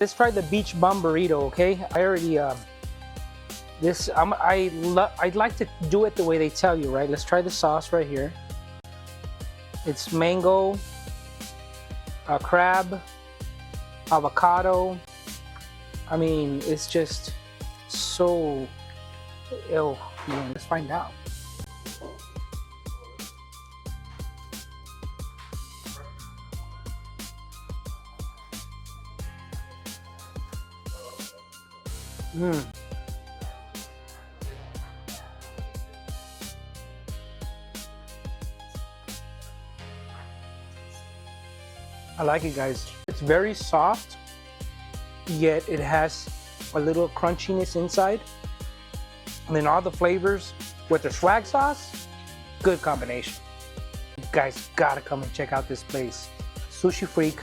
Let's try the beach bum burrito, okay? I already I'd like to do it the way they tell you, right? Let's try the sauce right here. It's mango, crab, avocado. I mean, it's just so ill. Let's find out. I like it, guys. It's very soft, yet it has a little crunchiness inside. And then all the flavors with the swag sauce, good combination. You guys gotta come and check out this place. Sushi Freak.